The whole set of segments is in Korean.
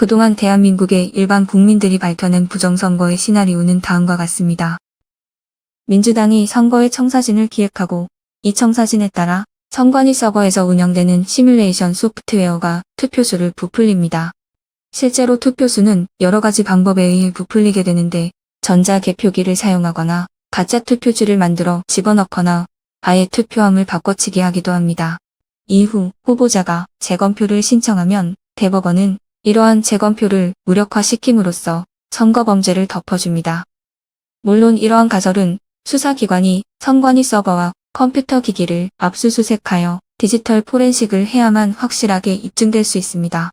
그동안 대한민국의 일반 국민들이 밝혀낸 부정선거의 시나리오는 다음과 같습니다. 민주당이 선거의 청사진을 기획하고 이 청사진에 따라 선관위 서버에서 운영되는 시뮬레이션 소프트웨어가 투표수를 부풀립니다. 실제로 투표수는 여러 가지 방법에 의해 부풀리게 되는데 전자개표기를 사용하거나 가짜 투표지를 만들어 집어넣거나 아예 투표함을 바꿔치기 하기도 합니다. 이후 후보자가 재검표를 신청하면 대법원은 이러한 재검표를 무력화시킴으로써 선거범죄를 덮어줍니다. 물론 이러한 가설은 수사기관이 선관위 서버와 컴퓨터 기기를 압수수색하여 디지털 포렌식을 해야만 확실하게 입증될 수 있습니다.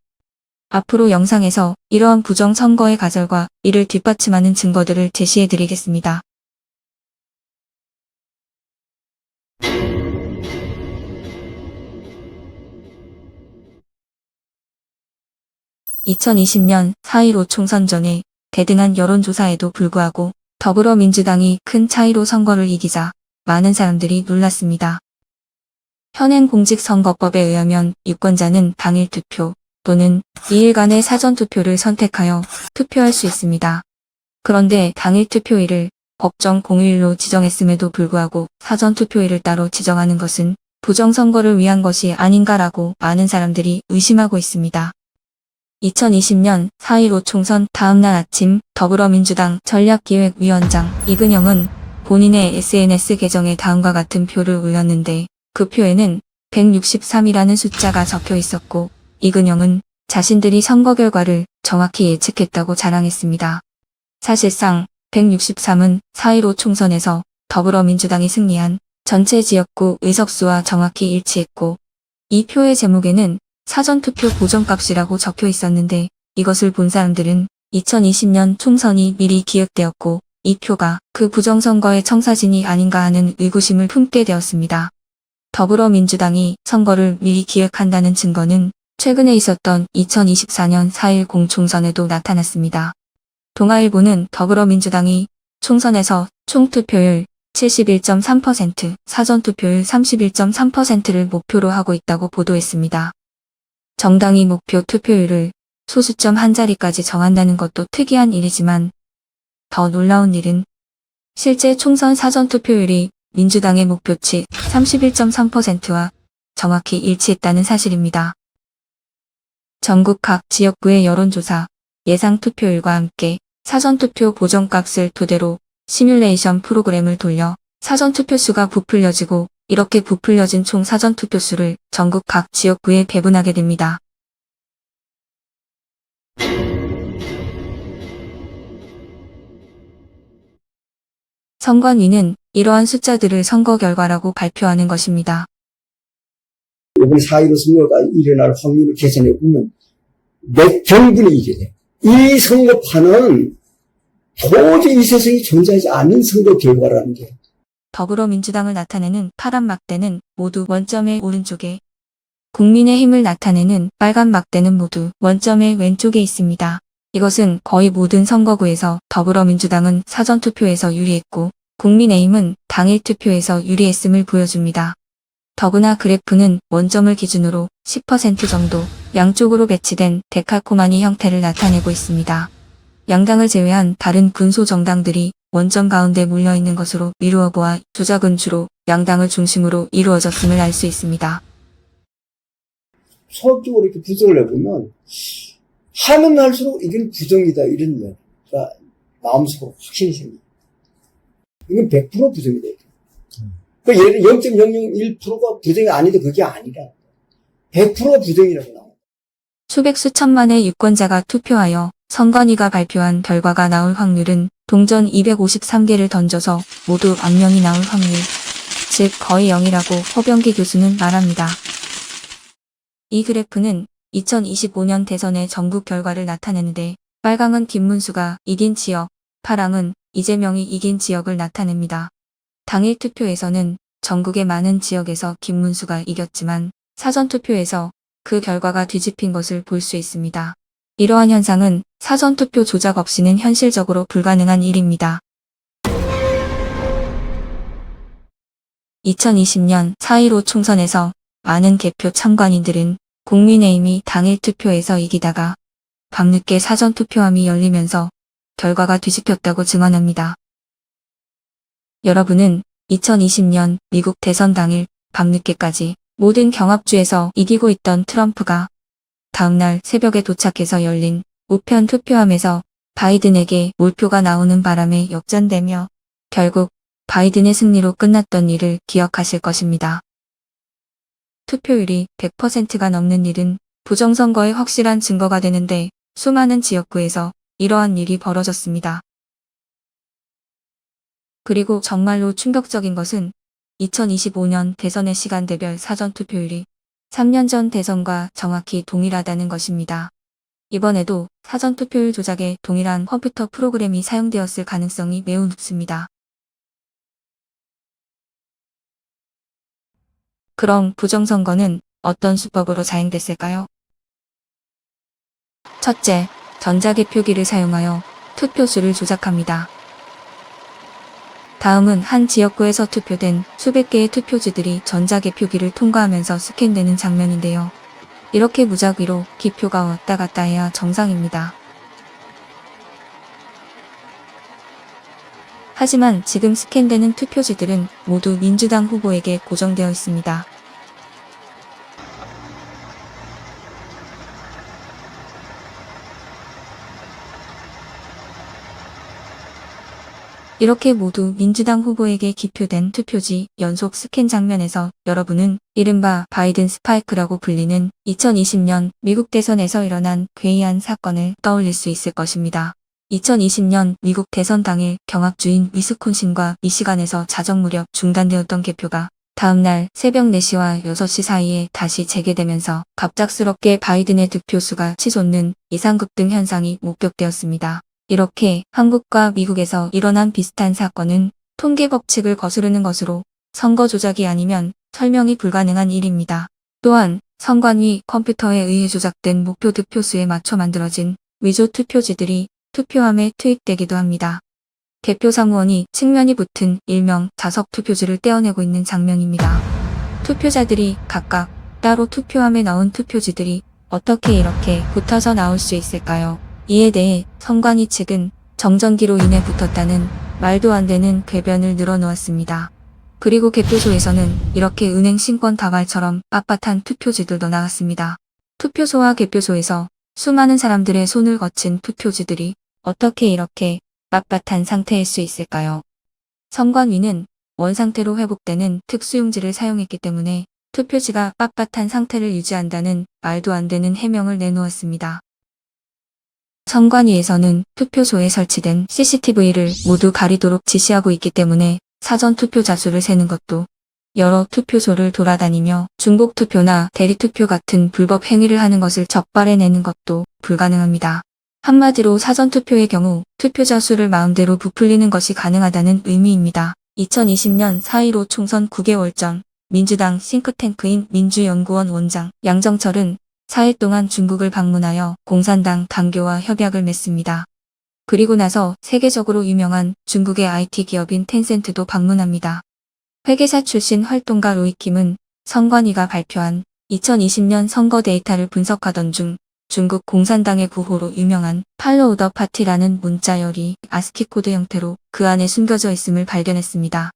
앞으로 영상에서 이러한 부정선거의 가설과 이를 뒷받침하는 증거들을 제시해드리겠습니다. (2020년) 4.15 총선 전에 대등한 여론조사에도 불구하고 더불어민주당이 큰 차이로 선거를 이기자 많은 사람들이 놀랐습니다. 현행 공직선거법에 의하면 유권자는 당일 투표 또는 2일간의 사전투표를 선택하여 투표할 수 있습니다. 그런데 당일 투표일을 법정 공휴일로 지정했음에도 불구하고 사전투표일을 따로 지정하는 것은 부정선거를 위한 것이 아닌가라고 많은 사람들이 의심하고 있습니다. 2020년 4.15 총선 다음날 아침 더불어민주당 전략기획위원장 이근영은 본인의 SNS 계정에 다음과 같은 표를 올렸는데 그 표에는 163이라는 숫자가 적혀 있었고 이근영은 자신들이 선거 결과를 정확히 예측했다고 자랑했습니다. 사실상 163은 4.15 총선에서 더불어민주당이 승리한 전체 지역구 의석수와 정확히 일치했고 이 표의 제목에는 사전투표 보정값이라고 적혀 있었는데 이것을 본 사람들은 2020년 총선이 미리 기획되었고 이 표가 그 부정선거의 청사진이 아닌가 하는 의구심을 품게 되었습니다. 더불어민주당이 선거를 미리 기획한다는 증거는 최근에 있었던 2024년 4.10 총선에도 나타났습니다. 동아일보는 더불어민주당이 총선에서 총투표율 71.3%, 사전투표율 31.3%를 목표로 하고 있다고 보도했습니다. 정당이 목표 투표율을 소수점 한 자리까지 정한다는 것도 특이한 일이지만 더 놀라운 일은 실제 총선 사전투표율이 민주당의 목표치 31.3%와 정확히 일치했다는 사실입니다. 전국 각 지역구의 여론조사, 예상투표율과 함께 사전투표 보정값을 토대로 시뮬레이션 프로그램을 돌려 사전투표수가 부풀려지고 이렇게 부풀려진 총 사전투표수를 전국 각 지역구에 배분하게 됩니다. 선관위는 이러한 숫자들을 선거 결과라고 발표하는 것입니다. 이번 4.15 선거가 일어날 확률을 계산해 보면 몇 경분이 이게 돼. 이 선거판은 도저히 이 세상에 존재하지 않는 선거 결과라는 게. 더불어민주당을 나타내는 파란 막대는 모두 원점의 오른쪽에, 국민의힘을 나타내는 빨간 막대는 모두 원점의 왼쪽에 있습니다. 이것은 거의 모든 선거구에서 더불어민주당은 사전투표에서 유리했고 국민의힘은 당일 투표에서 유리했음을 보여줍니다. 더구나 그래프는 원점을 기준으로 10% 정도 양쪽으로 배치된 데칼코마니 형태를 나타내고 있습니다. 양당을 제외한 다른 군소정당들이 원점 가운데 몰려있는 것으로 미루어 보아 조작은 주로 양당을 중심으로 이루어졌음을 알 수 있습니다. 수학적으로 이렇게 분석을 해보면 하면 할수록 이건 부정이다 이런 얘기가 마음속으로 확신이 생깁니다. 이건 100% 부정이다. 그러니까 예를 들어 0.001%가 부정이 아닌데 그게 아니라 100% 부정이라고 나옵니다. 수백 수천만의 유권자가 투표하여 선관위가 발표한 결과가 나올 확률은 동전 253개를 던져서 모두 악명이 나올 확률, 즉 거의 0이라고 허병기 교수는 말합니다. 이 그래프는 2025년 대선의 전국 결과를 나타내는데 빨강은 김문수가 이긴 지역, 파랑은 이재명이 이긴 지역을 나타냅니다. 당일 투표에서는 전국의 많은 지역에서 김문수가 이겼지만 사전투표에서 그 결과가 뒤집힌 것을 볼 수 있습니다. 이러한 현상은 사전투표 조작 없이는 현실적으로 불가능한 일입니다. 2020년 4.15 총선에서 많은 개표 참관인들은 국민의힘이 당일 투표에서 이기다가 밤늦게 사전투표함이 열리면서 결과가 뒤집혔다고 증언합니다. 여러분은 2020년 미국 대선 당일 밤늦게까지 모든 경합주에서 이기고 있던 트럼프가 다음날 새벽에 도착해서 열린 우편 투표함에서 바이든에게 몰표가 나오는 바람에 역전되며 결국 바이든의 승리로 끝났던 일을 기억하실 것입니다. 투표율이 100%가 넘는 일은 부정선거의 확실한 증거가 되는데 수많은 지역구에서 이러한 일이 벌어졌습니다. 그리고 정말로 충격적인 것은 2025년 대선의 시간대별 사전투표율이 3년 전 대선과 정확히 동일하다는 것입니다. 이번에도 사전투표율 조작에 동일한 컴퓨터 프로그램이 사용되었을 가능성이 매우 높습니다. 그럼 부정선거는 어떤 수법으로 자행됐을까요? 첫째, 전자개표기를 사용하여 투표수를 조작합니다. 다음은 한 지역구에서 투표된 수백 개의 투표지들이 전자개표기를 통과하면서 스캔되는 장면인데요. 이렇게 무작위로 기표가 왔다 갔다 해야 정상입니다. 하지만 지금 스캔되는 투표지들은 모두 민주당 후보에게 고정되어 있습니다. 이렇게 모두 민주당 후보에게 기표된 투표지 연속 스캔 장면에서 여러분은 이른바 바이든 스파이크라고 불리는 2020년 미국 대선에서 일어난 괴이한 사건을 떠올릴 수 있을 것입니다. 2020년 미국 대선 당일 경합주인 위스콘신과 미시간에서 자정 무렵 중단되었던 개표가 다음날 새벽 4시와 6시 사이에 다시 재개되면서 갑작스럽게 바이든의 득표수가 치솟는 이상급등 현상이 목격되었습니다. 이렇게 한국과 미국에서 일어난 비슷한 사건은 통계 법칙을 거스르는 것으로 선거 조작이 아니면 설명이 불가능한 일입니다. 또한 선관위 컴퓨터에 의해 조작된 목표 득표수에 맞춰 만들어진 위조 투표지들이 투표함에 투입되기도 합니다. 개표 사무원이 측면이 붙은 일명 자석 투표지를 떼어내고 있는 장면입니다. 투표자들이 각각 따로 투표함에 넣은 투표지들이 어떻게 이렇게 붙어서 나올 수 있을까요? 이에 대해 선관위 측은 정전기로 인해 붙었다는 말도 안 되는 궤변을 늘어놓았습니다. 그리고 개표소에서는 이렇게 은행 신권 다발처럼 빳빳한 투표지들도 나왔습니다. 투표소와 개표소에서 수많은 사람들의 손을 거친 투표지들이 어떻게 이렇게 빳빳한 상태일 수 있을까요? 선관위는 원상태로 회복되는 특수용지를 사용했기 때문에 투표지가 빳빳한 상태를 유지한다는 말도 안 되는 해명을 내놓았습니다. 선관위에서는 투표소에 설치된 CCTV를 모두 가리도록 지시하고 있기 때문에 사전 투표자 수를 세는 것도 여러 투표소를 돌아다니며 중복 투표나 대리 투표 같은 불법 행위를 하는 것을 적발해내는 것도 불가능합니다. 한마디로 사전 투표의 경우 투표자 수를 마음대로 부풀리는 것이 가능하다는 의미입니다. 2020년 4.15 총선 9개월 전 민주당 싱크탱크인 민주연구원 원장 양정철은 4일 동안 중국을 방문하여 공산당 당교와 협약을 맺습니다. 그리고 나서 세계적으로 유명한 중국의 IT 기업인 텐센트도 방문합니다. 회계사 출신 활동가 로이킴은 선관위가 발표한 2020년 선거 데이터를 분석하던 중 중국 공산당의 구호로 유명한 팔로우 더 파티라는 문자열이 아스키 코드 형태로 그 안에 숨겨져 있음을 발견했습니다.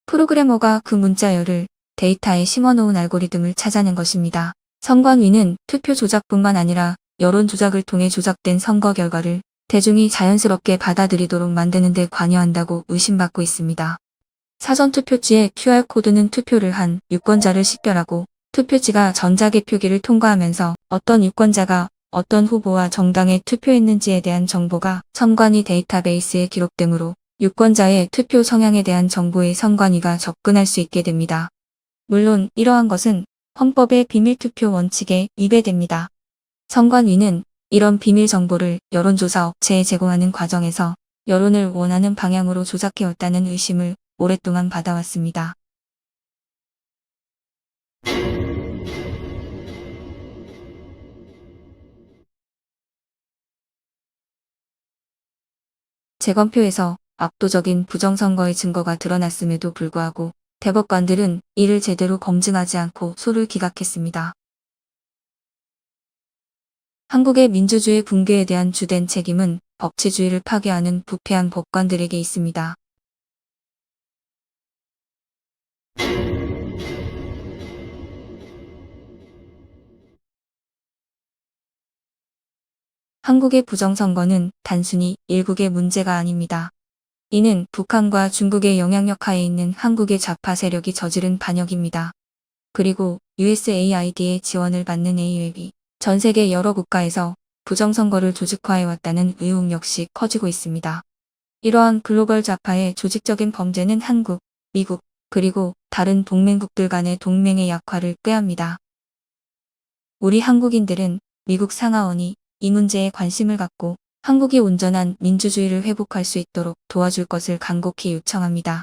프로그래머가 그 문자열을 데이터에 심어놓은 알고리즘을 찾아낸 것입니다. 선관위는 투표 조작뿐만 아니라 여론 조작을 통해 조작된 선거 결과를 대중이 자연스럽게 받아들이도록 만드는 데 관여한다고 의심받고 있습니다. 사전투표지의 QR코드는 투표를 한 유권자를 식별하고 투표지가 전자개표기를 통과하면서 어떤 유권자가 어떤 후보와 정당에 투표했는지에 대한 정보가 선관위 데이터베이스에 기록되므로 유권자의 투표 성향에 대한 정보에 선관위가 접근할 수 있게 됩니다. 물론 이러한 것은 헌법의 비밀투표 원칙에 위배됩니다. 선관위는 이런 비밀 정보를 여론조사 업체에 제공하는 과정에서 여론을 원하는 방향으로 조작해왔다는 의심을 오랫동안 받아왔습니다. 재검표에서 압도적인 부정선거의 증거가 드러났음에도 불구하고 대법관들은 이를 제대로 검증하지 않고 소를 기각했습니다. 한국의 민주주의 붕괴에 대한 주된 책임은 법치주의를 파괴하는 부패한 법관들에게 있습니다. 한국의 부정선거는 단순히 일국의 문제가 아닙니다. 이는 북한과 중국의 영향력 하에 있는 한국의 좌파 세력이 저지른 반역입니다. 그리고 USAID의 지원을 받는 AU앱이 전 세계 여러 국가에서 부정선거를 조직화해왔다는 의혹 역시 커지고 있습니다. 이러한 글로벌 좌파의 조직적인 범죄는 한국, 미국, 그리고 다른 동맹국들 간의 동맹의 약화를 꾀합니다. 우리 한국인들은 미국 상하원이 이 문제에 관심을 갖고 한국이 온전한 민주주의를 회복할 수 있도록 도와줄 것을 간곡히 요청합니다.